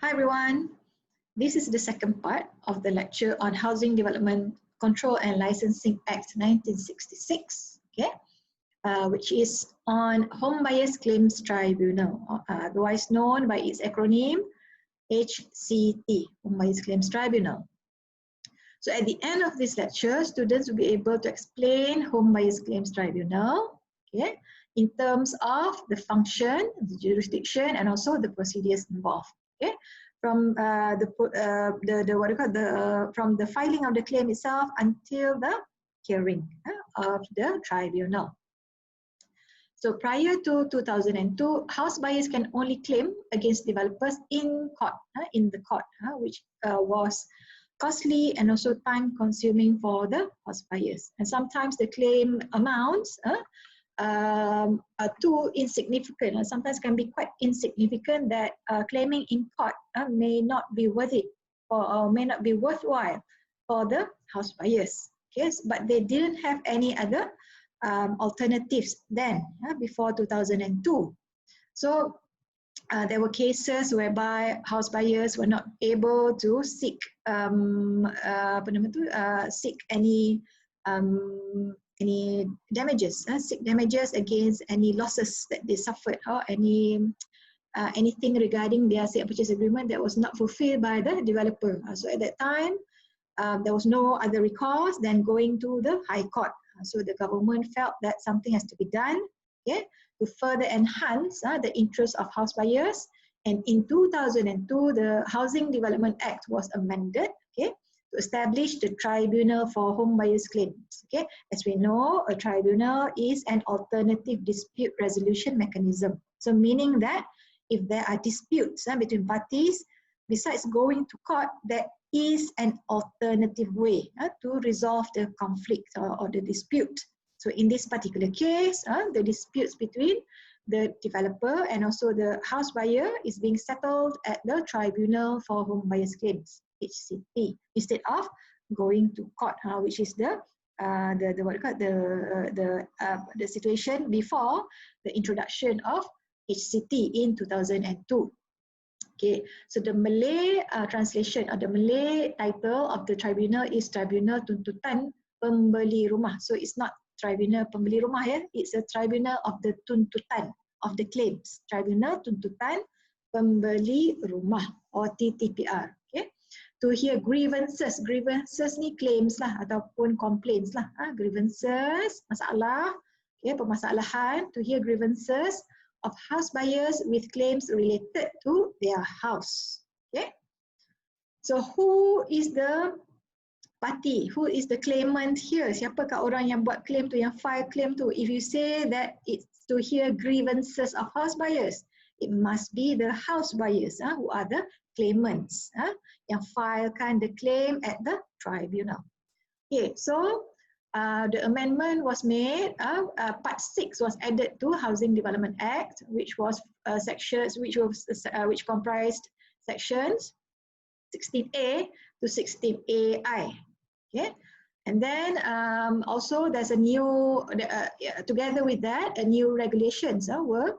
Hi everyone, this is the second part of the lecture on Housing Development Control and Licensing Act 1966, which is on Home Buyers Claims Tribunal, otherwise known by its acronym HCT, Home Buyers Claims Tribunal. So at the end of this lecture, students will be able to explain Home Buyers Claims Tribunal, in terms of the function, the jurisdiction, and also the procedures involved. From from the filing of the claim itself until the hearing of the tribunal. So prior to 2002, house buyers can only claim against developers in court, which was costly and also time-consuming for the house buyers. And sometimes the claim amounts are too insignificant, and sometimes can be quite insignificant that claiming in court may not be worth it or may not be worthwhile for the house buyers. Yes, but they didn't have any other alternatives then, before 2002. So there were cases whereby house buyers were not able to seek seek any damages, seek damages against any losses that they suffered or anything regarding their sale purchase agreement that was not fulfilled by the developer. So at that time, there was no other recourse than going to the High Court. So the government felt that something has to be done, to further enhance the interests of house buyers. And in 2002, the Housing Development Act was amended, to establish the Tribunal for Home Buyers Claims. As we know, a tribunal is an alternative dispute resolution mechanism. So meaning that if there are disputes between parties, besides going to court, there is an alternative way to resolve the conflict or the dispute. So in this particular case, the disputes between the developer and also the house buyer is being settled at the Tribunal for Home Buyers Claims, HCT, instead of going to court, which is the situation before the introduction of HCT in 2002. So the Malay translation or the Malay title of the tribunal is Tribunal Tuntutan Pembeli Rumah. So it's not Tribunal Pembeli Rumah, it's a Tribunal of the Tuntutan of the claims. Tribunal Tuntutan Pembeli Rumah or TTPR. To hear grievances, grievances ni claims lah ataupun complaints lah. Grievances, masalah, permasalahan. To hear grievances of house buyers with claims related to their house. So who is the party? Who is the claimant here? Siapakah orang yang buat claim tu, yang file claim tu? If you say that it's to hear grievances of house buyers, it must be the house buyers who are the claimants yang filekan the claim at the tribunal. So the amendment was made. Part 6 was added to Housing Development Act, which was which comprised sections 16A to 16AI. And then also there's a new, together with that, a new regulations were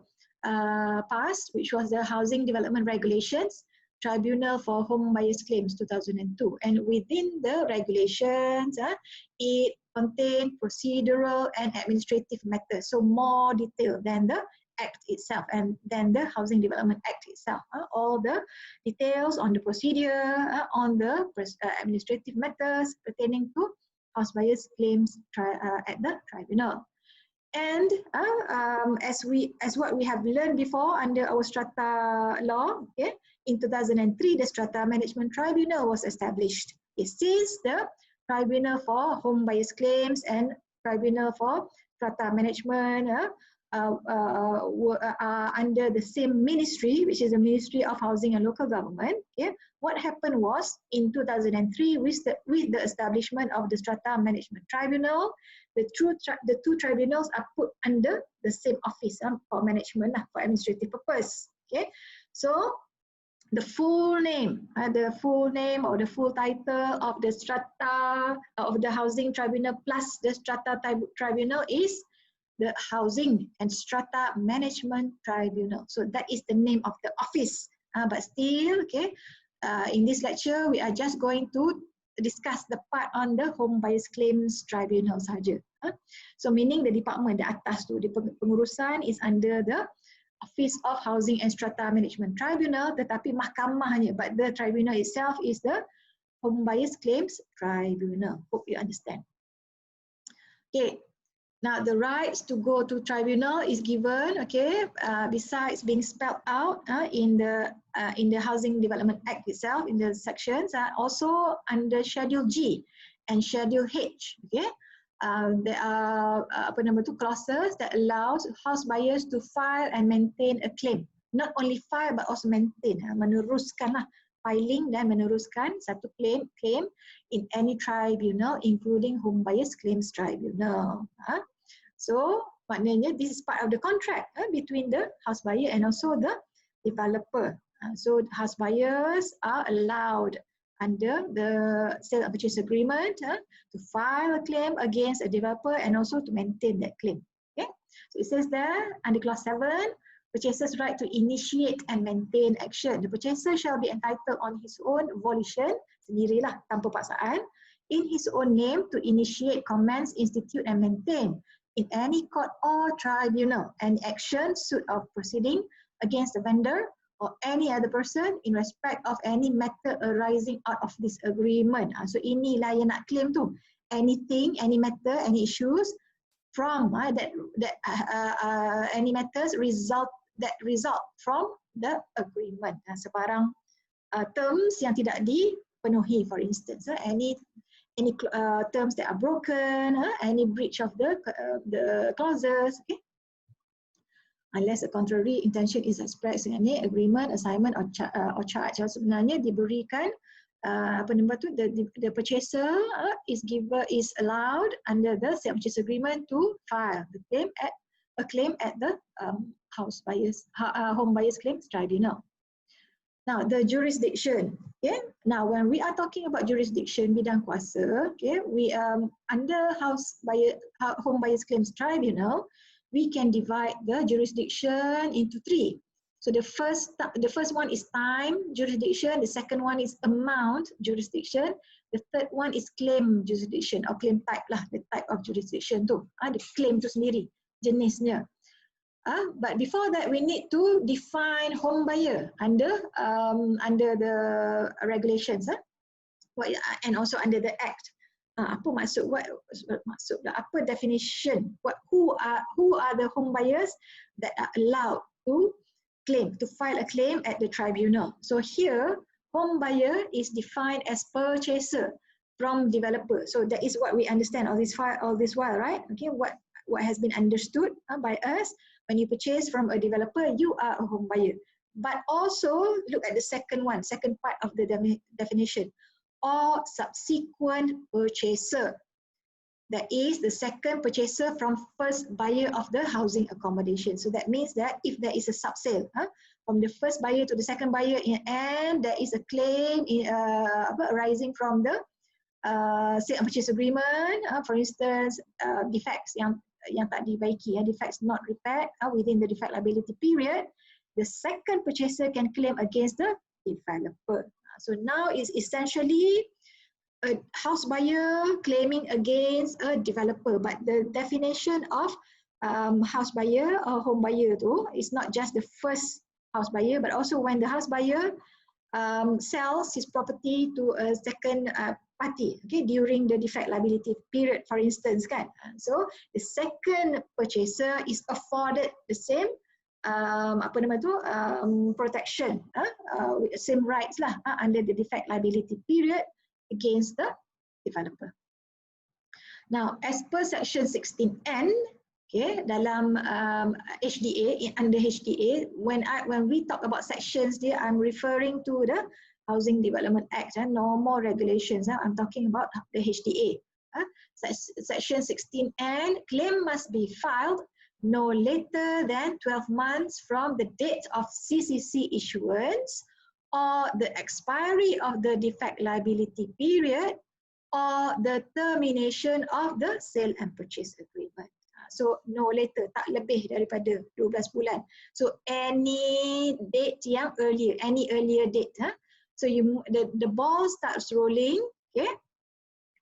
passed, which was the Housing Development Regulations Tribunal for Home Buyers Claims 2002. And within the regulations, it contained procedural and administrative matters, so more detailed than the Act itself and then the Housing Development Act itself. All the details on the procedure, on the administrative matters pertaining to house buyers claims at the tribunal. And as what we have learned before under our strata law, in 2003, the Strata Management Tribunal was established. Since the Tribunal for Home Buyers Claims and Tribunal for Strata Management are under the same ministry, which is the Ministry of Housing and Local Government. What happened was in 2003, with the establishment of the Strata Management Tribunal, the two tribunals are put under the same office for management, for administrative purpose. So the full name or the full title of the Strata of the Housing Tribunal plus the Strata Tribunal is the Housing and Strata Management Tribunal. So that is the name of the office but still, okay, in this lecture, we are just going to discuss the part on the Home Buyers Claims Tribunal saja. So meaning the department, the atas tu, the pengurusan is under the Office of Housing and Strata Management Tribunal, tetapi mahkamahnya, but the tribunal itself is the Home Buyers Claims Tribunal. Hope you understand. Okay, now the rights to go to tribunal is given, okay, besides being spelled out in the Housing Development Act itself, in the sections, also under Schedule G and Schedule H, okay. There are clauses that allows house buyers to file and maintain a claim. Not only file but also maintain, meneruskan lah, filing dan meneruskan satu claim in any tribunal, including Home Buyers Claims Tribunal. So maknanya this is part of the contract between the house buyer and also the developer. So house buyers are allowed under the sale and purchase agreement to file a claim against a developer and also to maintain that claim. Okay, so it says there under clause 7, purchaser's right to initiate and maintain action. The purchaser shall be entitled on his own volition, sendirilah tanpa paksaan, in his own name to initiate, commence, institute and maintain in any court or tribunal an action, suit or proceeding against the vendor or any other person in respect of any matter arising out of this agreement. So inilah yang nak claim tu. Anything, any matter, any issues from any matters that result from the agreement. Sebarang terms yang tidak dipenuhi, for instance, any terms that are broken, any breach of the clauses, okay? Unless a contrary intention is expressed in any agreement, assignment or charge. Sebenarnya diberikan the purchaser is allowed under the sale purchase agreement to file the claim at the Home Buyers Claims Tribunal. Now the jurisdiction. Okay. Now when we are talking about jurisdiction bidang kuasa, okay, we under Home Buyers Claims Tribunal, we can divide the jurisdiction into 3. So the first one is time jurisdiction, the second one is amount jurisdiction, the third one is claim jurisdiction or claim type lah, the type of jurisdiction tu, the claim tu sendiri, jenisnya. But before that, we need to define home buyer under the regulations, and also under the Act. Apa maksud? Apa definition? Who are the home buyers that are allowed to file a claim at the tribunal? So here, home buyer is defined as purchaser from developer. So that is what we understand all this while, right? Okay, what has been understood by us. When you purchase from a developer, you are a home buyer. But also look at the second part of the definition, or subsequent purchaser. That is the second purchaser from first buyer of the housing accommodation. So that means that if there is a subsale from the first buyer to the second buyer and there is a claim arising from the sale and purchase agreement, for instance, defects yang tak dibaiki, defects not repaired within the defect liability period, the second purchaser can claim against the developer. So now is essentially a house buyer claiming against a developer, but the definition of house buyer or home buyer tu is not just the first house buyer, but also when the house buyer sells his property to a second party, okay, during the defect liability period, for instance, kan. So the second purchaser is afforded the same protection, with the same rights lah under the defect liability period against the developer. Now, as per section 16N, okay, dalam HDA, under HDA, when we talk about sections there, I'm referring to the Housing Development Act, no more regulations. I'm talking about the HDA. Section 16N, claim must be filed no later than 12 months from the date of CCC issuance or the expiry of the defect liability period or the termination of the sale and purchase agreement. So no later, tak lebih daripada 12 bulan. So any date yang earlier, any earlier date. So the ball starts rolling, okay?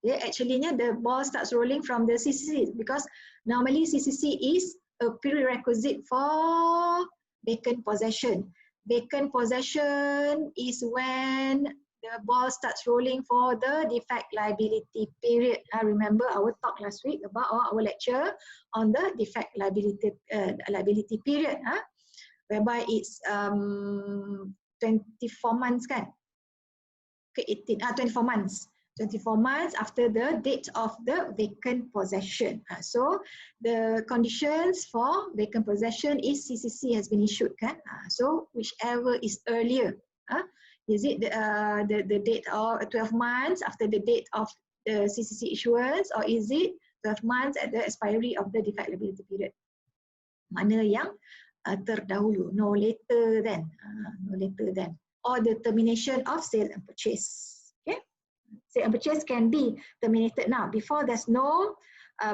Yeah, actually the ball starts rolling from the CCC, because normally CCC is a prerequisite for vacant possession. Vacant possession is when the ball starts rolling for the defect liability period. I remember our talk last week about our lecture on the defect liability period, whereby it's 24 months kan? Okay, 24 months. 24 months after the date of the vacant possession. So the conditions for vacant possession is CCC has been issued, kan? So whichever is earlier, is it the date of 12 months after the date of the CCC issuance, or is it 12 months at the expiry of the defect liability period? Mana yang terdahulu? No later than, no later than, or the termination of sale and purchase. Okay. Sale and purchase can be terminated now. Before, there's no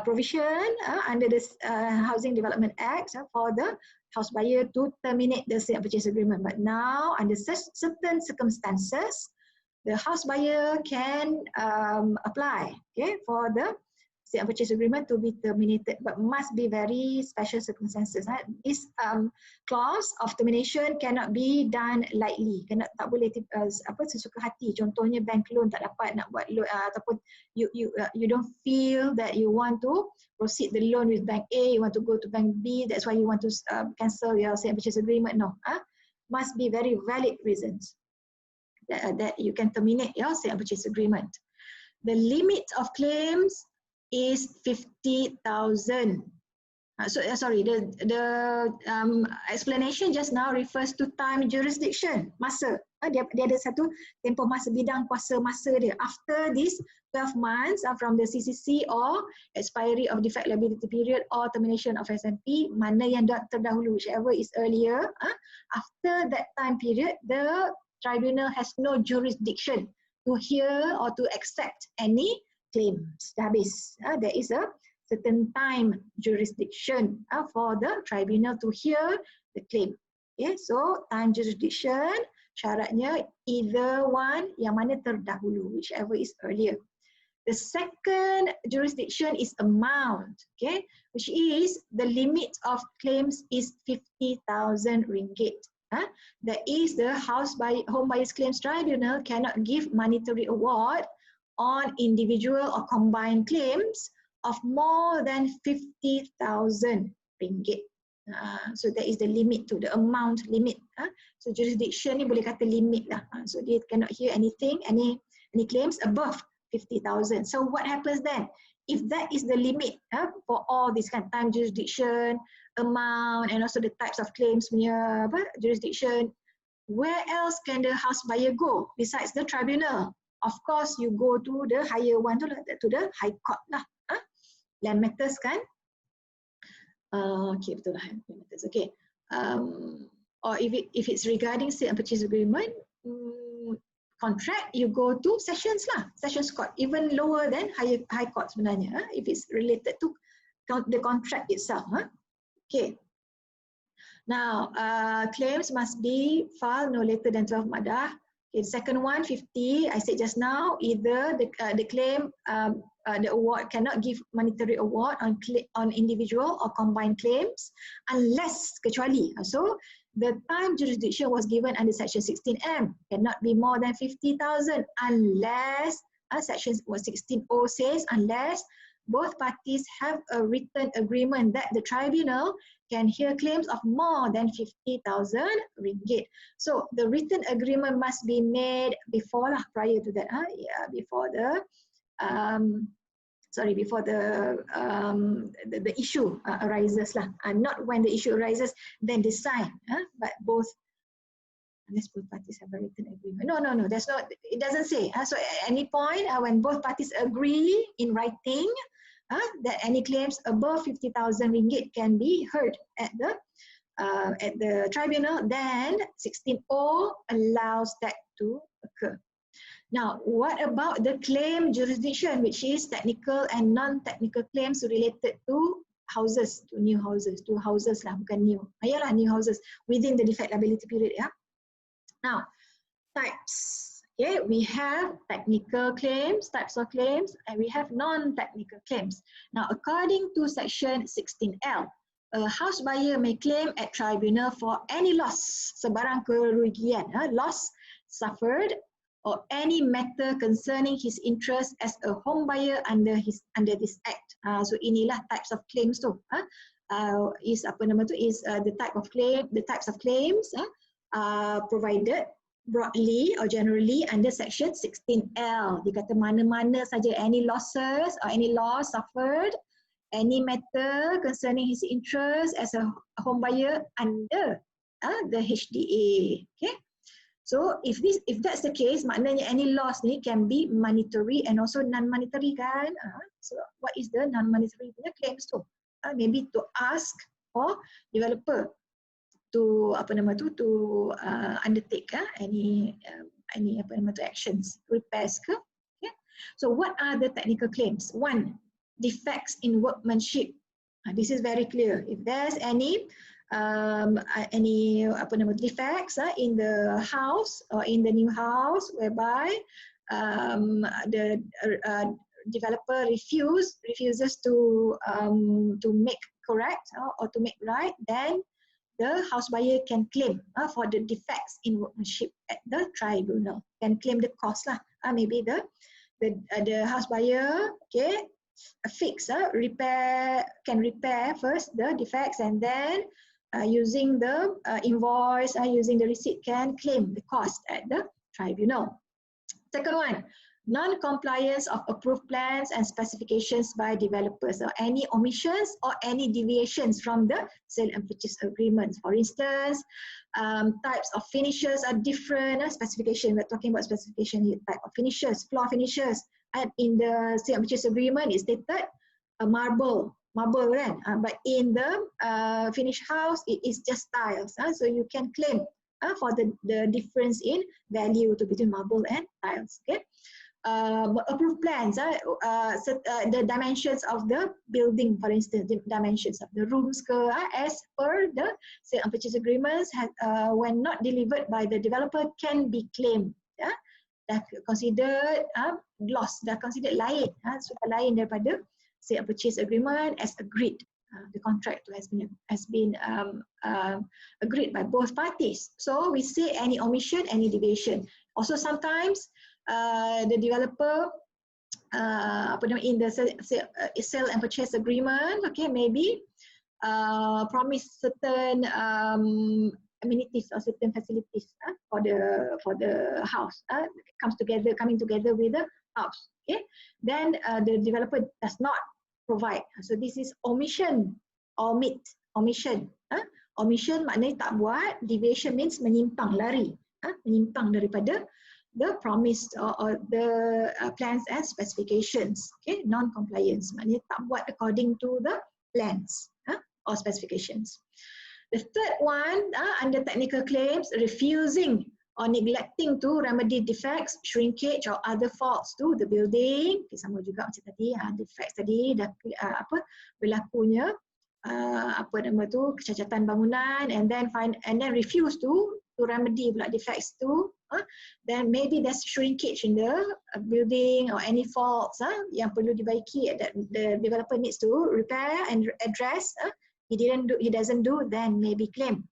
provision under the Housing Development Act for the house buyer to terminate the sale and purchase agreement. But now, under certain circumstances, the house buyer can apply, okay, for the sale and purchase agreement to be terminated, but must be very special circumstances. This clause of termination cannot be done lightly. Tak boleh sesuka hati. Contohnya bank loan tak dapat nak buat loan, ataupun you don't feel that you want to proceed the loan with bank A, you want to go to bank B, that's why you want to cancel your sale and purchase agreement. No, must be very valid reasons that you can terminate your sale and purchase agreement. The limit of claims is 50,000. Sorry, the explanation just now refers to time jurisdiction, masa. Dia ada satu tempoh masa, bidang kuasa masa dia. After this 12 months from the CCC or expiry of defect liability period or termination of SMP, mana yang terdahulu, whichever is earlier, after that time period, the tribunal has no jurisdiction to hear or to accept any claims. Dah habis. There is a certain time jurisdiction for the tribunal to hear the claim. Okay, so time jurisdiction syaratnya either one, yang mana terdahulu, whichever is earlier. The second jurisdiction is amount, okay, which is the limit of claims is 50,000 ringgit. That is, the home buyers claims tribunal cannot give monetary award on individual or combined claims of more than 50,000 ringgit. So that is the limit to the amount limit. So jurisdiction ni boleh kata limit lah. So they cannot hear anything, any claims above 50,000. So what happens then? If that is the limit for all this kind of time jurisdiction, amount, and also the types of claims punya jurisdiction, where else can the house buyer go besides the tribunal? Of course, you go to the higher one, to the high court lah. Land matters kan? Okay, betul lah. Land matters. Okay. Or if it's regarding sale and purchase agreement, contract, you go to sessions lah, sessions court, even lower than high court sebenarnya. If it's related to the contract itself. Okay. Now, claims must be filed no later than 12 madah. Okay, second one, 50. I said just now, either the claim, the award cannot give monetary award on individual or combined claims unless, kecuali. So the time jurisdiction was given under section 16M, cannot be more than 50,000 unless, section 16O says, unless both parties have a written agreement that the tribunal can hear claims of more than 50,000 ringgit. So the written agreement must be made before lah, prior to that, before the before the issue arises lah, not when the issue arises then they sign, but both, unless both parties have a written agreement. No, that's not, it doesn't say. So at any point when both parties agree in writing that any claims above 50,000 ringgit can be heard at the tribunal, then 16O allows that to occur. Now, what about the claim jurisdiction, which is technical and non-technical claims related to houses to new houses, to houses lah, bukan new. Ayalah, new houses within the defect liability period. Yeah. Now, types. Okay, we have technical claims, types of claims, and we have non-technical claims. Now, according to section 16L, a house buyer may claim at tribunal for any loss, sebarang kerugian, loss suffered, or any matter concerning his interest as a home buyer under this act. So inilah types of claims tu. Is apa nama tu? Is the types of claims provided broadly or generally under section 16L. Dia kata mana-mana saja any losses or any loss suffered, any matter concerning his interest as a home buyer under the HDA. Okay. So if that's the case, maknanya any loss ni can be monetary and also non-monetary kan. So what is the non-monetary punya claims tu? Maybe to ask for developer to apa nama tu, to undertake any apa nama tu actions, repairs ke. Okay. So what are the technical claims? One, defects in workmanship. This is very clear. If there's any apa nama defects in the house or in the new house whereby the developer refuses to make correct or to make right, then the house buyer can claim for the defects in workmanship at the tribunal. Can claim the cost lah. Maybe the house buyer, okay, can repair first the defects, and then using the invoice, using the receipt, can claim the cost at the tribunal. Second one, non-compliance of approved plans and specifications by developers, or any omissions or any deviations from the sale and purchase agreements. For instance, types of finishes are different. Specification, we're talking about specification here, type of finishes, floor finishes. And in the sale and purchase agreement, it's stated marble kan? But in the finished house, it is just tiles. So you can claim for the difference in value between marble and tiles. Okay. Approved plans, the dimensions of the building, for instance, the dimensions of the rooms as per the sale and purchase agreements, when not delivered by the developer, can be claimed. Dah considered loss, dah considered lain, sudah lain daripada sale and purchase agreement as agreed. The contract has been agreed by both parties. So we say any omission, any deviation. Also sometimes the developer in the sale and purchase agreement, okay, maybe promise certain amenities or certain facilities for the house, coming together with the house. Okay, then the developer does not provide. So this is omission. Omission maknanya tak buat. Deviation means menyimpang, lari, menyimpang daripada the promised or the plans and specifications. Okay, non-compliance maknanya tak buat according to the plans or specifications. The third one, under technical claims, refusing or neglecting to remedy defects, shrinkage or other faults to the building. Okay, sama juga macam tadi, defects tadi dah berlakunya kecacatan bangunan, and then refuse to remedy pula defects tu. Then maybe there's shrinkage in the building or any faults yang perlu dibaiki that the developer needs to repair and address. He doesn't do, then maybe claim.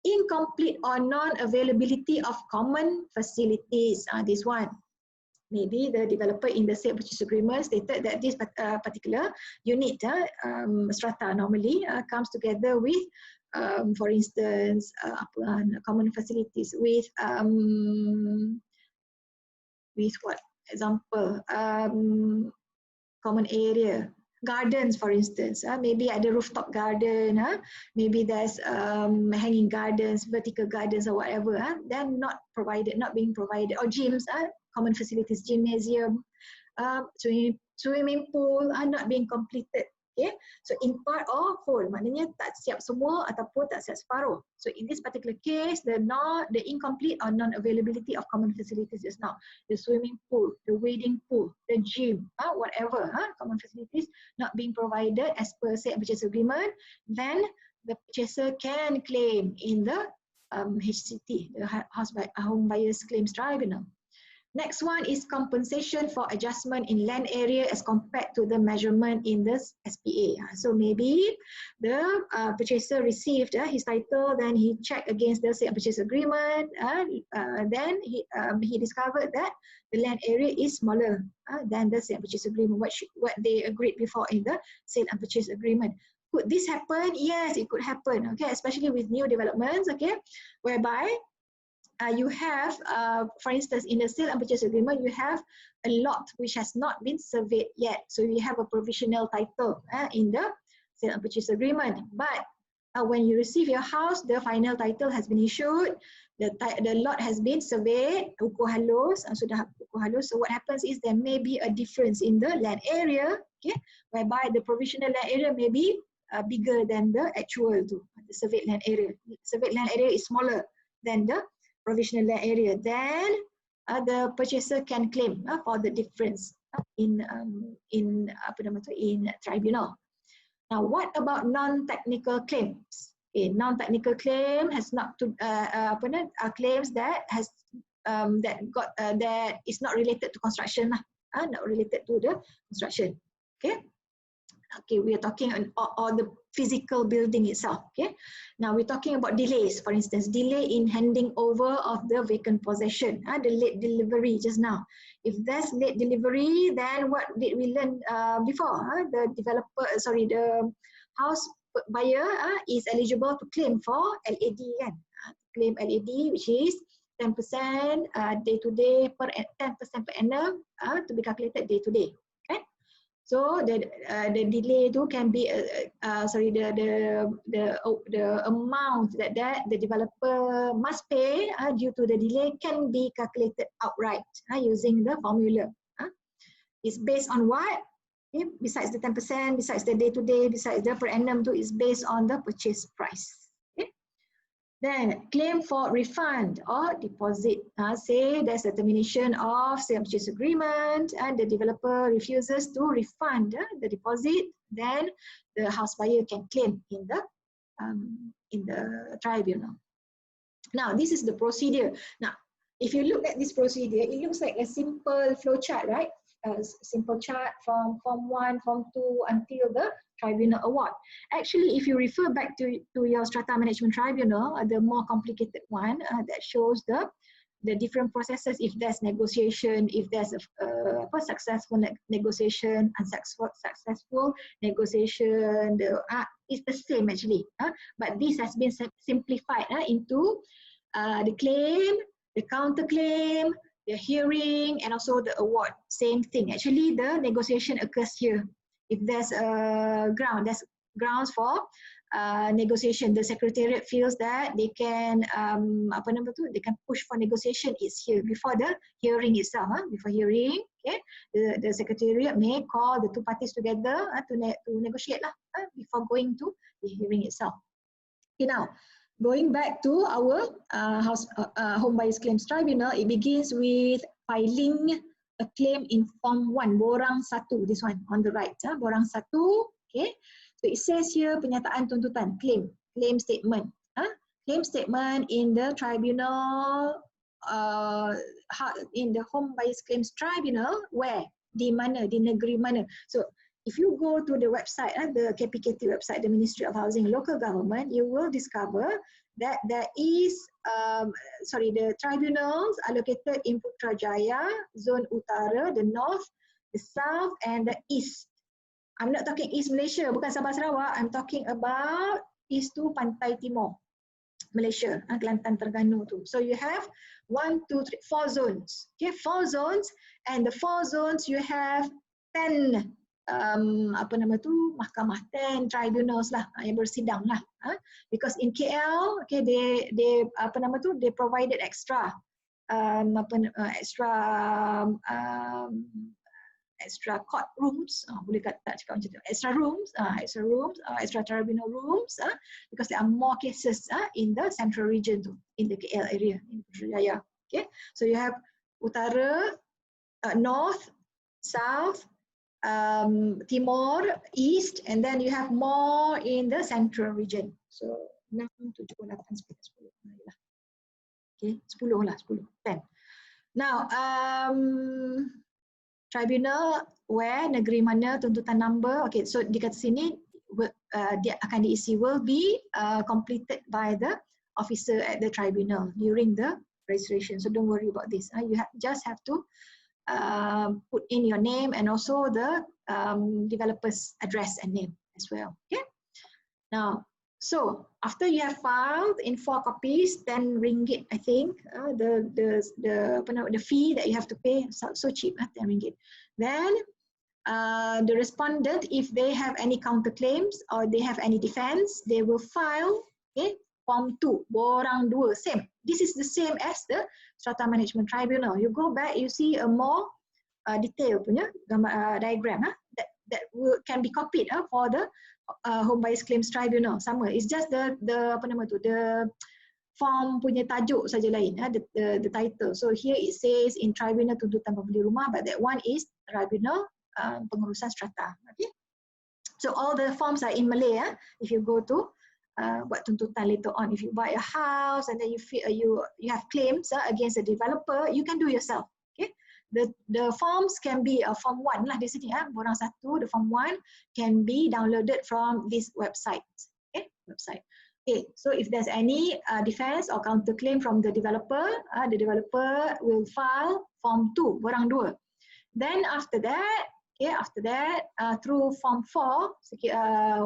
Incomplete or non-availability of common facilities. This one, maybe the developer in the sale purchase agreement stated that this particular unit, strata normally comes together with, for instance, common facilities with what example? Common area. Gardens, for instance, maybe at the rooftop garden, maybe there's hanging gardens, vertical gardens or whatever, then not being provided, or gyms, common facilities, gymnasium, swimming pool are not being completed Okay, so in part or whole, maknanya tak siap semua ataupun tak siap separuh. So in this particular case, the incomplete or non-availability of common facilities is now the swimming pool, the wading pool, the gym, whatever common facilities not being provided as per sale and purchase agreement, then the purchaser can claim in the HCT, the Home Buyers Claims Tribunal. Next one is compensation for adjustment in land area as compared to the measurement in the SPA. So maybe the purchaser received his title, then he checked against the sale and purchase agreement, then he discovered that the land area is smaller than the sale and purchase agreement, what they agreed before in the sale and purchase agreement. Could this happen? Yes, it could happen, okay, especially with new developments, okay, whereby you have, for instance, in the sale and purchase agreement, you have a lot which has not been surveyed yet. So you have a provisional title in the sale and purchase agreement. But when you receive your house, the final title has been issued, the lot has been surveyed, ukur halus, sudah ukur halus. So what happens is there may be a difference in the land area, okay, whereby the provisional land area may be bigger than the actual, the surveyed land area. Surveyed land area is smaller than the provisional land area, then the purchaser can claim for the difference in tribunal. Now, what about non-technical claims? Okay, non-technical claim has not to claims that has that is not related to construction, not related to the construction. Okay. Okay, we are talking on the physical building itself. Okay, now we're talking about delays. For instance, delay in handing over of the vacant possession, the late delivery just now. If there's late delivery, then what did we learn before? The house buyer is eligible to claim for LAD, kan? Claim LAD, which is 10% day to day per 10% per annum to be calculated day to day. So the delay too can be the amount that the developer must pay due to the delay can be calculated outright using the formula. It's based on what? Okay, besides the 10%, besides the day-to-day, besides the per annum too, is based on the purchase price. Then claim for refund or deposit. Say there's a termination of sale and purchase agreement and the developer refuses to refund the deposit, then the house buyer can claim in the tribunal. Now, this is the procedure. Now, if you look at this procedure, it looks like a simple flow chart, right? A simple chart from Form 1, Form 2 until the tribunal award. Actually, if you refer back to your strata management tribunal, the more complicated one that shows the different processes, if there's negotiation, if there's a successful negotiation, unsuccessful negotiation, it's the same actually. But this has been simplified into the claim, the counterclaim, the hearing, and also the award. Same thing. Actually, the negotiation occurs here. If there's a there's grounds for negotiation. The secretariat feels that they can they can push for negotiation is here before the hearing itself. Before hearing, okay, the secretariat may call the two parties together to negotiate before going to the hearing itself. Okay, now going back to our Home Buyers Claims Tribunal, it begins with filing a claim in Form 1, Borang 1, this one on the right, Borang 1, okay. So it says here, penyataan tuntutan, claim statement. Claim statement in the tribunal, in the Home Buyers Claims Tribunal, where? Di mana, di negeri mana. So if you go to the website, the KPKT website, the Ministry of Housing and Local Government, you will discover that there is, the tribunals are located in Putrajaya, Zone Utara, the North, the South, and the East. I'm not talking East Malaysia, bukan Sabah Sarawak. I'm talking about East to Pantai Timur, Malaysia, Kelantan, Terengganu tu. So you have 1, 2, 3, 4 zones. Okay, 4 zones, and the 4 zones you have 10 mahkamah, 10 tribunals lah yang bersidang lah. Because in KL, okay, they provided extra extra court rooms, boleh tak cakap macam tu, extra rooms, extra tribunal rooms, because there are more cases in the central region tu, in the KL area, in Putrajaya. Okay, so you have utara, north, south, timur, east, and then you have more in the central region. So 6, 7, 8, 9, 10. Okay, 10 lah, 10, 10. Now, tribunal where, negeri mana, tuntutan number. Okay, so di kat sini dia akan diisi will be completed by the officer at the tribunal during the registration. So don't worry about this. You just have to put in your name and also the developer's address and name as well. Okay. Now, so after you have filed in 4 copies, 10 ringgit, I think, the fee that you have to pay, so cheap, 10 ringgit. Then the respondent, if they have any counterclaims or they have any defense, they will file, okay, Form 2, borang 2, same. This is the same as the Strata Management Tribunal. You go back, you see a more detailed punya diagram that can be copied for the Home Buyers Claims Tribunal. Sama, it's just the apa nama tu, the form punya tajuk saja lain, the title. So here it says in Tribunal Tuntutan Pembeli Rumah, but that one is Tribunal Pengurusan Strata. Okay, so all the forms are in Malay. If you go to buat tuntutan later on, if you buy a house and then you have claims against a developer, you can do yourself. Okay, the forms can be a form 1 lah di sini, borang 1, the form 1 can be downloaded from this website. Okay, website. Okay, so if there's any defense or counterclaim from the developer will file Form 2, borang 2. Then after that, through Form 4,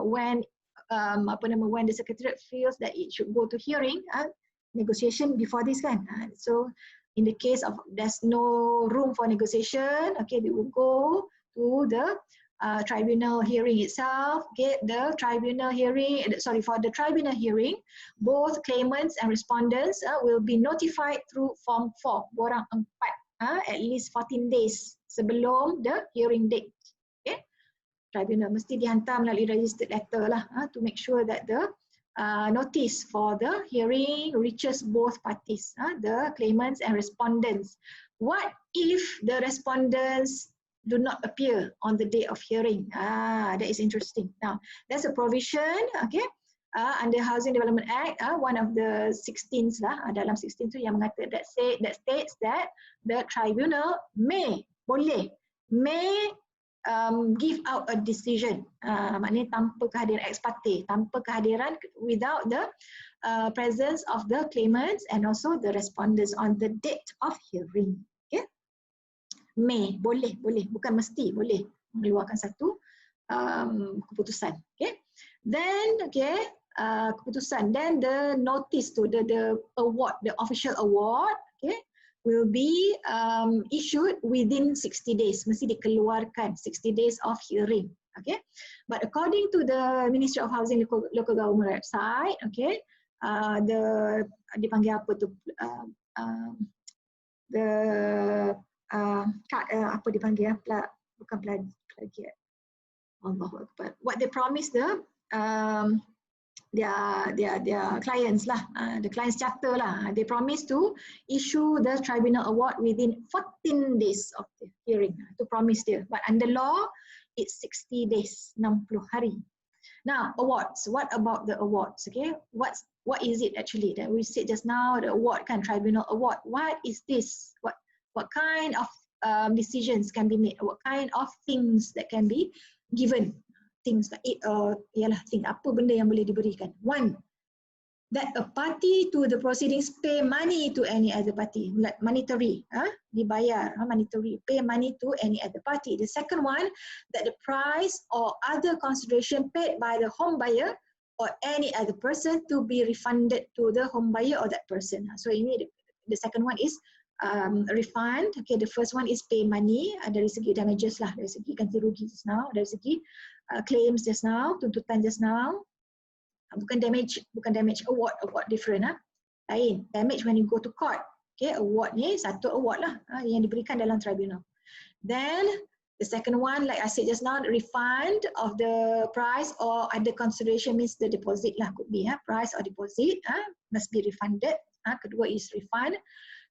when the secretariat feels that it should go to hearing, negotiation before this kan. So in the case of there's no room for negotiation, okay, they will go to the tribunal hearing itself. Okay, the tribunal hearing, for the tribunal hearing, both claimants and respondents will be notified through Form 4, borang 4, at least 14 days sebelum the hearing date. Okay, tribunal mesti dihantar melalui registered letter lah, to make sure that the notice for the hearing reaches both parties, the claimants and respondents. What if the respondents do not appear on the day of hearing? That is interesting. Now, there's a provision, okay, under Housing Development Act, one of the 16s lah, dalam 16 tu yang mengatakan that states that the tribunal may give out a decision, maknanya tanpa kehadiran ex parte, tanpa kehadiran, without the presence of the claimants and also the respondents on the date of hearing. Okay, may, boleh, bukan mesti, boleh mengeluarkan satu keputusan. Okay, then keputusan, then the notice to the award, the official award, okay, will be issued within 60 days. Mesti dikeluarkan 60 days of hearing. Okay, but according to the Ministry of Housing Local Government website, okay, dipanggil apa tu, apa dipanggil, bukan plagiat. Allahu Akbar. What they promised their clients lah, the clients charter lah, they promise to issue the tribunal award within 14 days of the hearing, to promise dia. But under law, it's 60 days, 60 hari. Now, awards. What about the awards? Okay, what is it actually that we said just now? The award kan, tribunal award. What is this? What kind of decisions can be made? What kind of things that can be given? Things like apa benda yang boleh diberikan. 1, that a party to the proceedings pay money to any other party, like monetary, dibayar, monetary, pay money to any other party. The second one, that the price or other consideration paid by the home buyer or any other person to be refunded to the home buyer or that person. So ini the second one is refund. Okay, the first one is pay money, dari segi damages lah, dari segi ganti rugi just now, dari segi claims just now, tuntutan just now. Bukan damage award different, lain. Damage when you go to court. Okay, award ni satu award lah, yang diberikan dalam tribunal. Then The second one, like I said just now, refund of the price or other consideration means the deposit lah, could be price or deposit must be refunded. Kedua is refund.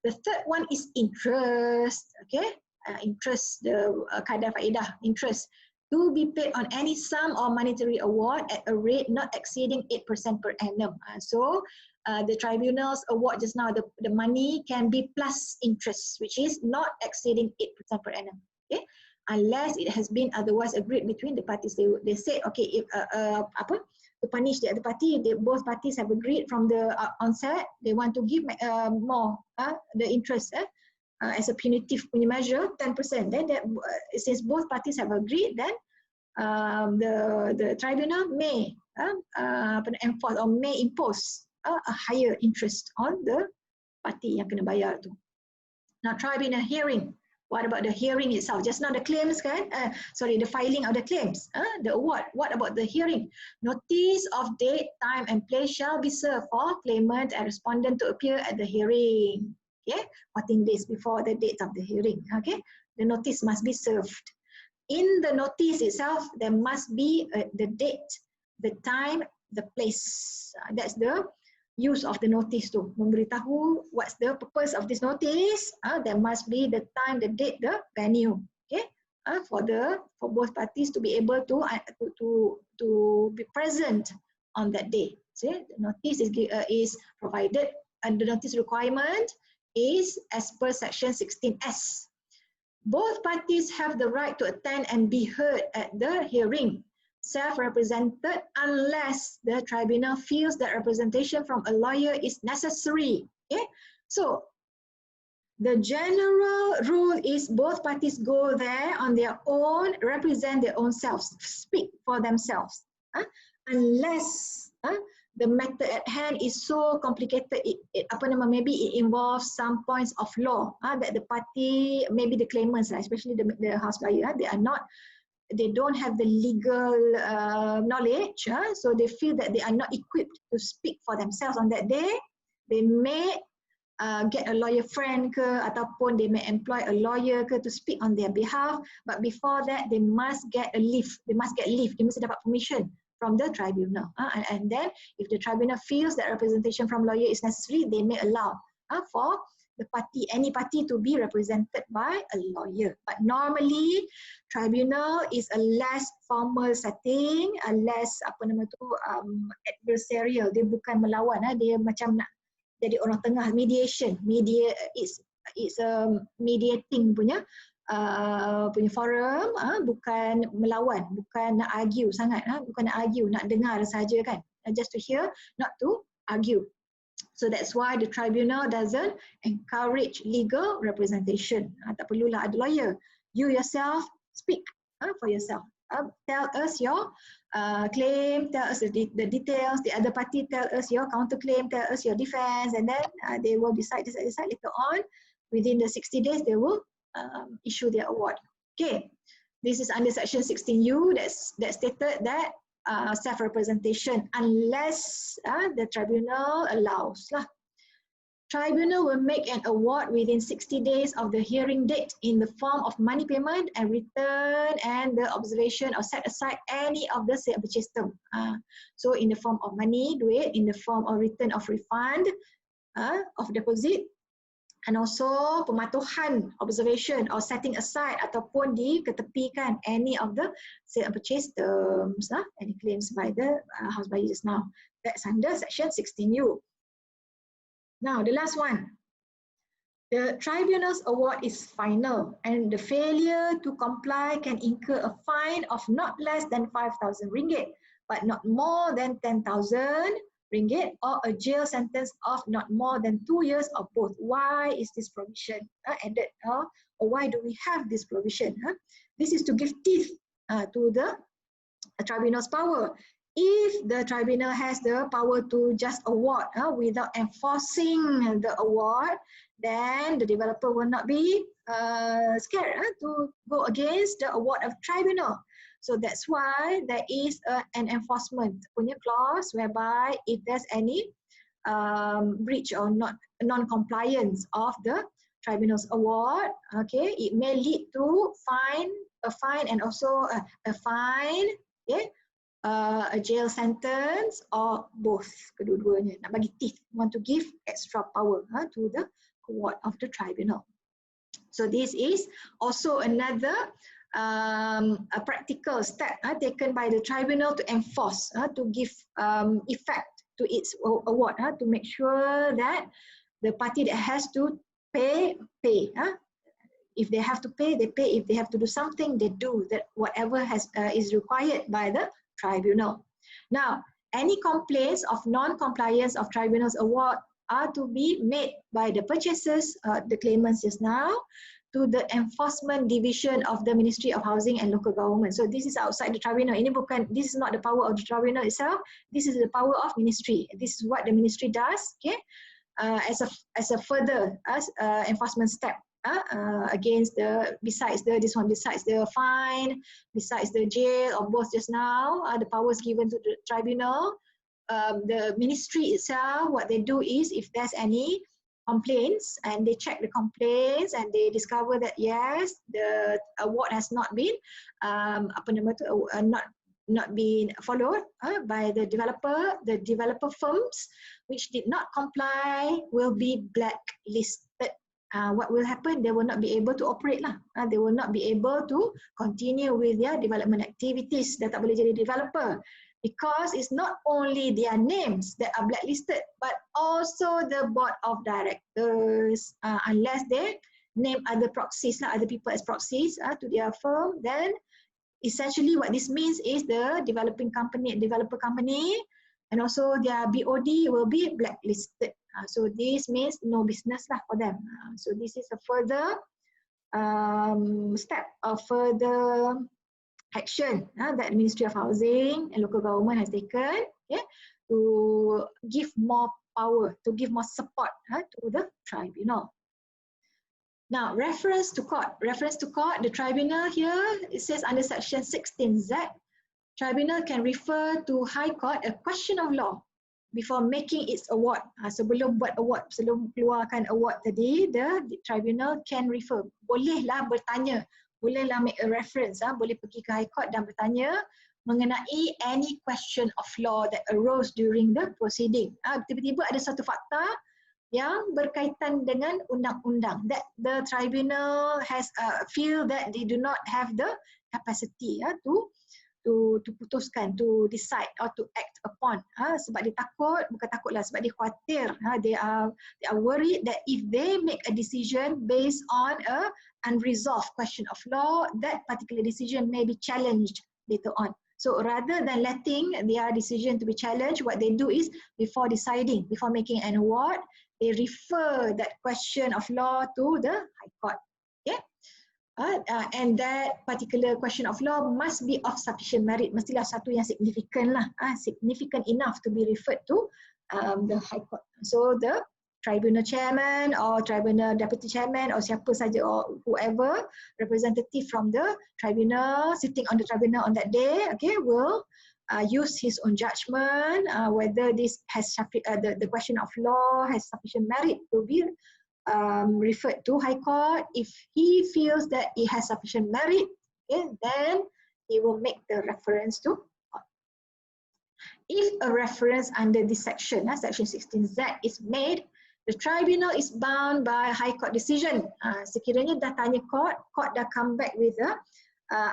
The third one is interest. Okay, interest, the kadar faedah, interest to be paid on any sum or monetary award at a rate not exceeding 8% per annum. So the tribunal's award just now, the money can be plus interest, which is not exceeding 8% per annum. Okay, unless it has been otherwise agreed between the parties. They said, okay, if to punish the other party, both parties have agreed from the onset, they want to give more the interest as a punitive measure, 10%. Then since both parties have agreed, then the tribunal may enforce or may impose a higher interest on the party yang kena bayar tu. Now, tribunal hearing. What about the hearing itself? Just now the claims kan? The filing of the claims, the award. What about the hearing? Notice of date, time and place shall be served for claimant and respondent to appear at the hearing. Okay, 14 days before the date of the hearing. Okay, the notice must be served. In the notice itself, there must be the date, the time, the place. That's the use of the notice tu, memberitahu what's the purpose of this notice. There must be the time, the date, the venue. Okay, for both parties to be able to be present on that day. So the notice is provided, and the notice requirement is as per section 16S. Both parties have the right to attend and be heard at the hearing, self-represented, unless the tribunal feels that representation from a lawyer is necessary. Okay, so the general rule is both parties go there on their own, represent their own selves, speak for themselves, unless the matter at hand is so complicated, maybe it involves some points of law that the party, maybe the claimants, especially the house buyer, they don't have the legal knowledge, so they feel that they are not equipped to speak for themselves on that day. They may get a lawyer friend ke, ataupun they may employ a lawyer ke to speak on their behalf, but before that they must get a leave. They must dapat permission from the tribunal. And then if the tribunal feels that representation from lawyer is necessary, they may allow for the party, any party, to be represented by a lawyer. But normally, tribunal is a less formal setting, a less adversarial. Dia bukan melawan, dia macam nak jadi orang tengah, mediation. It's mediating punya forum, bukan melawan, bukan nak argue sangat, bukan nak argue, nak dengar saja kan, just to hear, not to argue. So that's why the tribunal doesn't encourage legal representation. Tak perlulah ada lawyer. You yourself speak for yourself. Tell us your claim, tell us the details, the other party tell us your counterclaim, tell us your defense, and then they will decide later on. Within the 60 days, they will issue their award. Okay, this is under section 16U that stated that self-representation unless the tribunal allows. Tribunal will make an award within 60 days of the hearing date in the form of money payment and return and the observation or set aside any of the sale and purchase term. So in the form of money, duit, in the form of return of refund of deposit, and also pematuhan, observation or setting aside ataupun diketepikan any of the sale and purchase terms, any claims by the house buyer just now. That's under section 16U. Now the last one. The tribunal's award is final and the failure to comply can incur a fine of not less than 5,000 ringgit, but not more than 10,000 ringgit, or a jail sentence of not more than 2 years or both. Why is this provision added? Or why do we have this provision? This is to give teeth to the tribunal's power. If the tribunal has the power to just award without enforcing the award, then the developer will not be scared to go against the award of tribunal. So that's why there is an enforcement punya clause whereby if there's any breach or non-compliance of the tribunal's award. Okay, it may lead to a fine and also a fine, okay, a jail sentence, or both, kedua-duanya. Nak bagi teeth, want to give extra power to the award of the tribunal. So this is also another a practical step taken by the tribunal to enforce, to give effect to its award, to make sure that the party that has to pay. If they have to pay, they pay. If they have to do something, they do that. Whatever is required by the tribunal. Now, any complaints of non-compliance of tribunal's award are to be made by the purchasers, the claimants just now, to the enforcement division of the Ministry of Housing and Local Government. So this is outside the tribunal. This is not the power of the tribunal itself. This is the power of ministry. This is what the ministry does, okay, as a further enforcement step against besides the fine, besides the jail, or both just now, the powers given to the tribunal. The ministry itself, what they do is, if there's any complaints and they check the complaints and they discover that yes, the award has not been not been followed by the developer firms which did not comply will be blacklisted. What will happen? They will not be able to operate lah. They will not be able to continue with their development activities. Dia tak boleh jadi developer. Because it's not only their names that are blacklisted, but also the board of directors. Unless they name other proxies, other people as proxies to their firm, then essentially what this means is the developer company, and also their BOD will be blacklisted. So this means no business lah for them. So this is a further step of further action that the Ministry of Housing and Local Government has taken, to give more power, to give more support to the tribunal. Now, reference to court, the tribunal here, it says under section 16Z, tribunal can refer to High Court a question of law before making its award. Sebelum buat award, sebelum keluarkan award tadi, the tribunal can refer, bolehlah bertanya, bolehlah make a reference, boleh pergi ke High Court dan bertanya mengenai any question of law that arose during the proceeding. Tiba-tiba ada satu fakta yang berkaitan dengan undang-undang that the tribunal has feel that they do not have the capacity to putuskan, to decide or to act upon. Sebab dia takut, bukan takutlah, sebab dia khawatir. They are worried that if they make a decision based on a unresolved question of law, that particular decision may be challenged later on. So rather than letting their decision to be challenged, what they do is, before deciding, before making an award, they refer that question of law to the High Court. Okay? And that particular question of law must be of sufficient merit. Mestilah satu yang significant lah, significant enough to be referred to the High Court. So the tribunal chairman or tribunal deputy chairman or siapa saja or whoever representative from the tribunal sitting on the tribunal on that day, okay, will use his own judgment whether this has the question of law has sufficient merit to be referred to High Court. If he feels that it has sufficient merit, okay, then he will make the reference to court. If a reference under this section, section 16Z, is made, the tribunal is bound by High Court decision. Sekiranya dah tanya court dah come back with a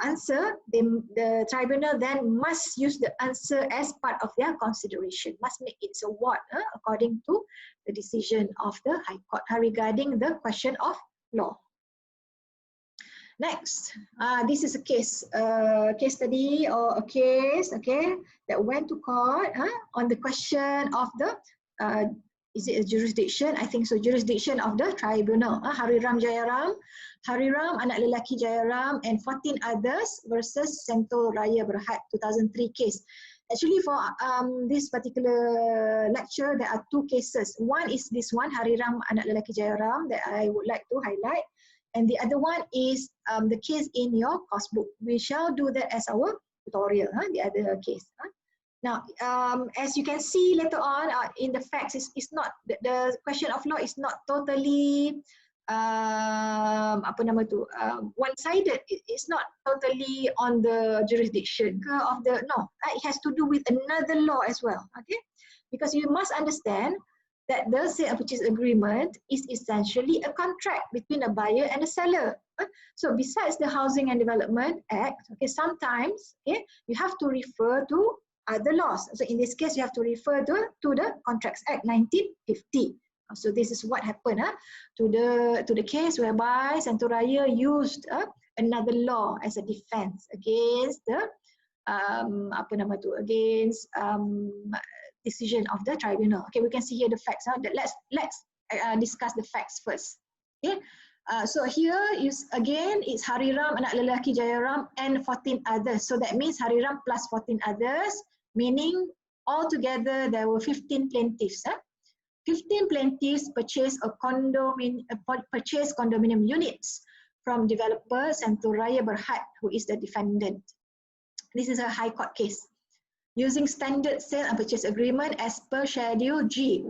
answer, the tribunal then must use the answer as part of their consideration, must make its award according to the decision of the High Court regarding the question of law. Next, this is a case study or a case, okay, that went to court on the question of the is it a jurisdiction? I think so. Jurisdiction of the tribunal. Hariram Jayaram, anak lelaki Jayaram, and 14 others versus Sentul Raya Berhad 2003 case. Actually, for this particular lecture, there are two cases. One is this one, Hariram anak lelaki Jayaram, that I would like to highlight, and the other one is the case in your course book. We shall do that as our tutorial. The other case. Now, as you can see later on in the facts, it's not the question of law is not totally one-sided. It's not totally on the jurisdiction of the, no, it has to do with another law as well, okay? Because you must understand that the sale and purchase agreement is essentially a contract between a buyer and a seller. So besides the Housing and Development Act, okay, sometimes, okay, you have to refer to other laws. So in this case, you have to refer to the Contracts Act 1950. So this is what happened to the case whereby Sentoraya used another law as a defense against the decision of the tribunal. Okay, we can see here the facts. Let's discuss the facts first. Okay, so here is again it's Hariram, anak lelaki Jayaram, and 14 others. So that means Hariram plus 14 others, meaning altogether there were 15 plaintiffs. 15 plaintiffs purchased condominium units from developer Sentoraya Berhad, who is the defendant. This is a high court case. Using standard sale and purchase agreement as per Schedule G,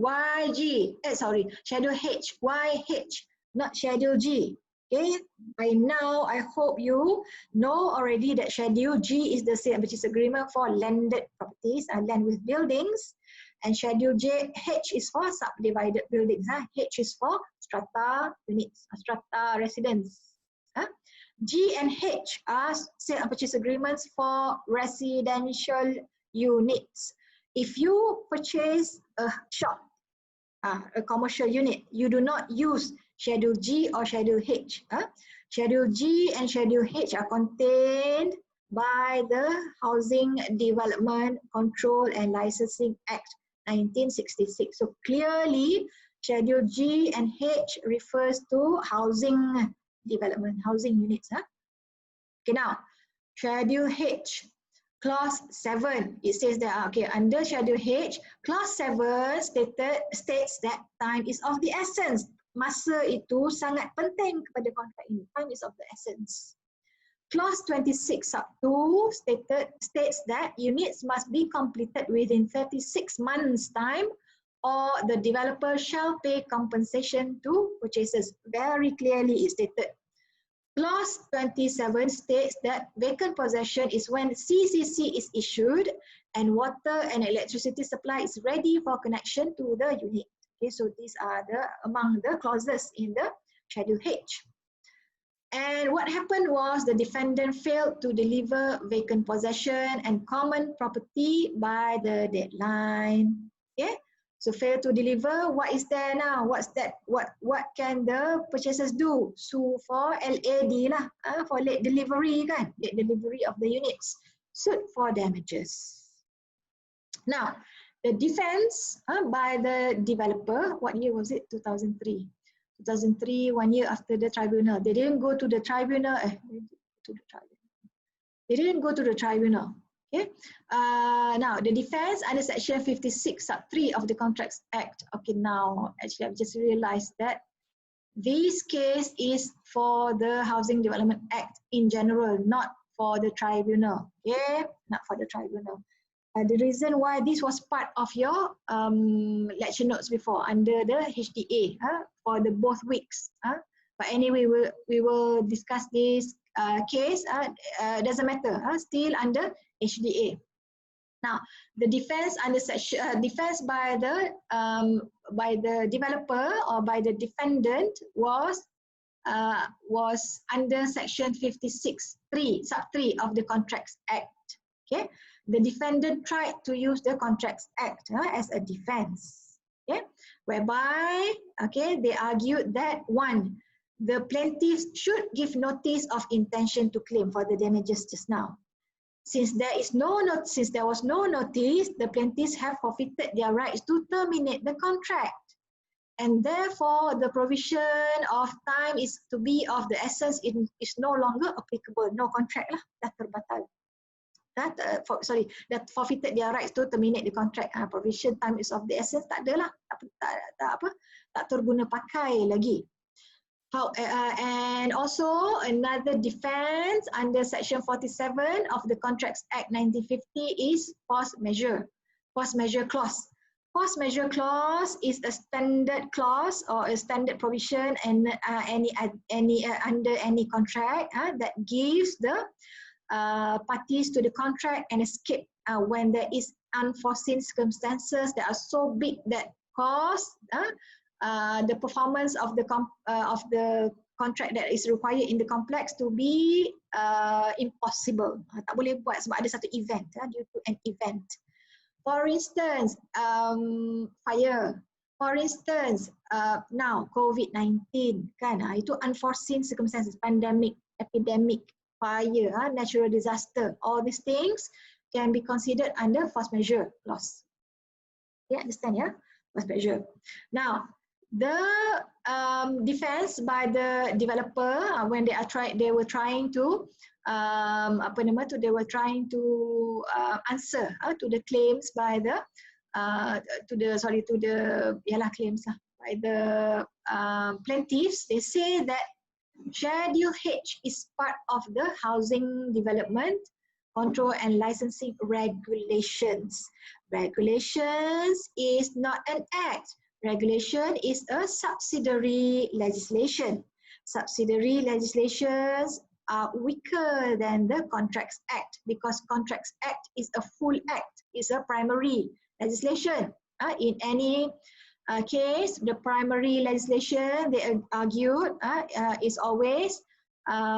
Schedule H, YH, not Schedule G. Okay, by now I hope you know already that Schedule G is the sale and purchase agreement for landed properties and land with buildings, and Schedule H is for subdivided buildings. H is for strata units, strata residence. G and H are sale and purchase agreements for residential units. If you purchase a shop, a commercial unit, you do not use Schedule G or Schedule H. Schedule G and Schedule H are contained by the Housing Development Control and Licensing Act 1966. So clearly, Schedule G and H refers to housing development, housing units. Okay, now, Schedule H. Clause 7, it says that, okay, under Schedule H, Clause 7 states that time is of the essence. Masa itu sangat penting kepada kontrak ini. Time is of the essence. Clause 26 sub 2 states that units must be completed within 36 months time, or the developer shall pay compensation to purchasers. Very clearly is stated. Clause 27 states that vacant possession is when CCC is issued and water and electricity supply is ready for connection to the unit. Okay, so these are among the clauses in the Schedule H. And what happened was the defendant failed to deliver vacant possession and common property by the deadline. Okay, so fail to deliver. What is there now? What's that? What can the purchasers do? Sue for LAD lah, for late delivery kan? Late delivery of the units. Suit for damages. Now, the defense by the developer, what year was it? 2003. 2003, 1 year after the tribunal. They didn't go to the tribunal. They didn't go to the tribunal. Okay. Now, the defense under Section 56 sub 3 of the Contracts Act. Okay, now actually I've just realized that this case is for the Housing Development Act in general, not for the tribunal. Okay, not for the tribunal. The reason why this was part of your lecture notes before under the HDA for the both weeks. But anyway, we will discuss this case. Doesn't matter. Still under HDA. Now, the defense under defense by the developer or by the defendant was under Section 56(3) sub 3 of the Contracts Act. Okay. The defendant tried to use the Contracts Act as a defense, okay, whereby, okay, they argued that one, the plaintiffs should give notice of intention to claim for the damages just now. Since there was no notice, the plaintiffs have forfeited their rights to terminate the contract, and therefore the provision of time is to be of the essence. It is no longer applicable. No contract lah, dah terbatal. That forfeited their rights to terminate the contract. Provision time is of the essence, tak ada lah, tak terguna pakai lagi. And also another defense under Section 47 of the Contracts Act 1950 is force majeure clause. Force majeure clause is a standard clause or a standard provision and under any contract that gives the parties to the contract an escape when there is unforeseen circumstances that are so big that cause the performance of the contract that is required in the complex to be impossible. Tak boleh buat sebab ada satu event, due to an event. For instance, fire. For instance, now COVID-19 kan, itu unforeseen circumstances, pandemic, epidemic, fire, natural disaster. All these things can be considered under force majeure clause. Okay, understand, yeah? Force majeure. Now, the defense by the developer when they were trying to answer to the claims by the claims by the plaintiffs. They say that Schedule H is part of the housing development control and licensing regulations. Regulations is not an act. Regulation is a subsidiary legislation. Subsidiary legislations are weaker than the Contracts Act because Contracts Act is a full act, is a primary legislation. In any case, the primary legislation, they argued, is always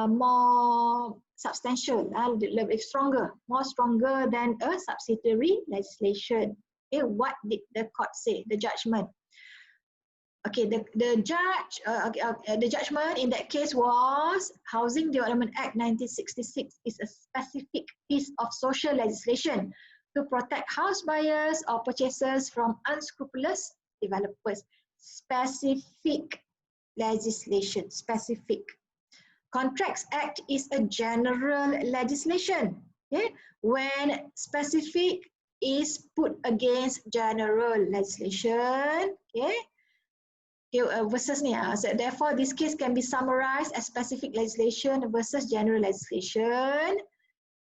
more substantial, more stronger than a subsidiary legislation. Okay, what did the court say? The judgment. Okay, the judgment in that case was Housing Development Act 1966 is a specific piece of social legislation to protect house buyers or purchasers from unscrupulous developers. Specific legislation, specific. Contracts Act is a general legislation. Okay, when specific is put against general legislation, okay. Versus ni, so therefore this case can be summarized as specific legislation versus general legislation.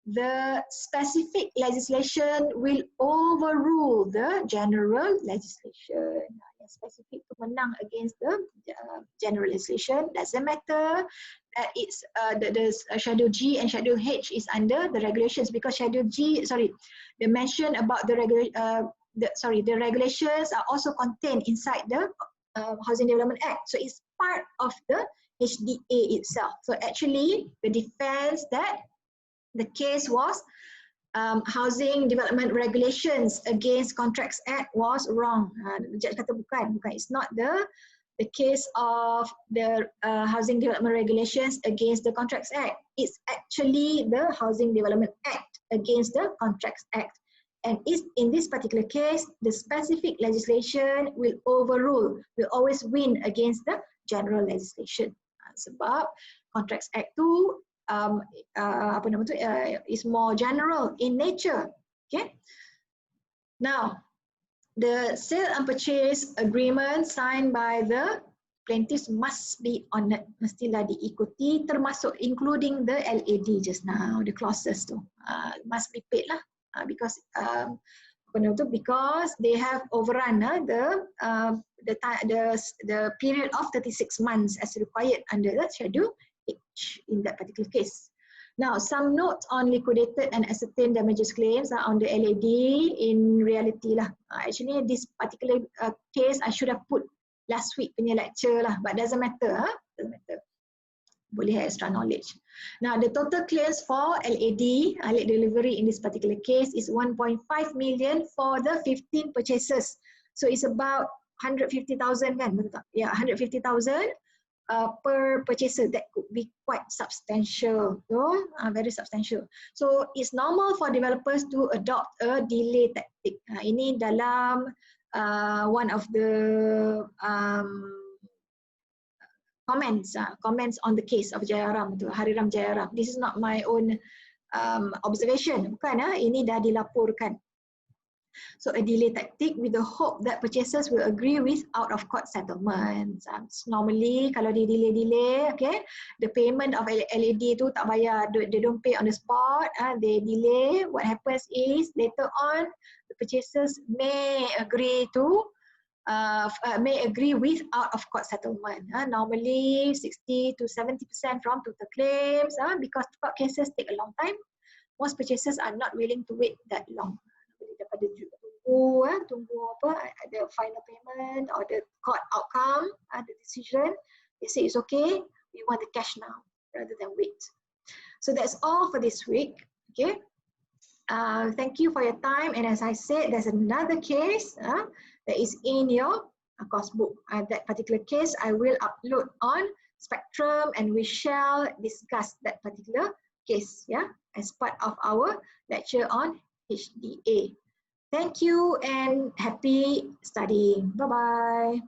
The specific legislation will overrule the general legislation. Specific to menang against the general legislation. Doesn't matter that it's the Schedule G and Schedule H is under the regulations because Schedule G, the mention about the regulations are also contained inside the Housing Development Act. So it's part of the HDA itself. So actually the defense that the case was Housing Development Regulations against Contracts Act was wrong. Judge kata bukan. It's not the case of the Housing Development Regulations against the Contracts Act. It's actually the Housing Development Act against the Contracts Act. And in this particular case, the specific legislation will overrule, will always win against the general legislation. Sebab Contracts Act tu is more general in nature. Okay. Now, the sale and purchase agreement signed by the plaintiffs must be honored, mestilah diikuti, termasuk including the LAD just now, the clauses tu must be paid lah. Because because they have overrun the period of 36 months as required under the Schedule H in that particular case. Now, some notes on liquidated and ascertained damages claims on the LAD in reality lah. Actually, this particular case I should have put last week punya lecture lah, but doesn't matter. Doesn't matter. Boleh have extra knowledge. Now, the total claims for LAD, late delivery in this particular case is 1.5 million for the 15 purchases. So it's about 150,000 kan? Betul tak? Yeah, 150,000 per purchaser. That could be quite substantial. So, very substantial. So it's normal for developers to adopt a delay tactic. Ini dalam one of the comments on the case of Jayaram tu, Hariram Jayaram. This is not my own observation, bukan. Ini dah dilaporkan. So a delay tactic with the hope that purchasers will agree with out-of-court settlements. Normally, kalau dia delay, okay, the payment of LAD tu tak bayar, they don't pay on the spot. They delay. What happens is later on, the the purchasers may agree to may agree with out of court settlement. Normally 60 to 70% from total claims, because court cases take a long time. Most purchasers are not willing to wait that long. Daripada tunggu apa, the final payment or the court outcome, the decision. They say it's okay, we want the cash now rather than wait. So that's all for this week. Okay. Thank you for your time. And as I said, there's another case that is in your course book. That particular case I will upload on Spectrum, and we shall discuss that particular case, as part of our lecture on HDA. Thank you and happy studying. Bye-bye.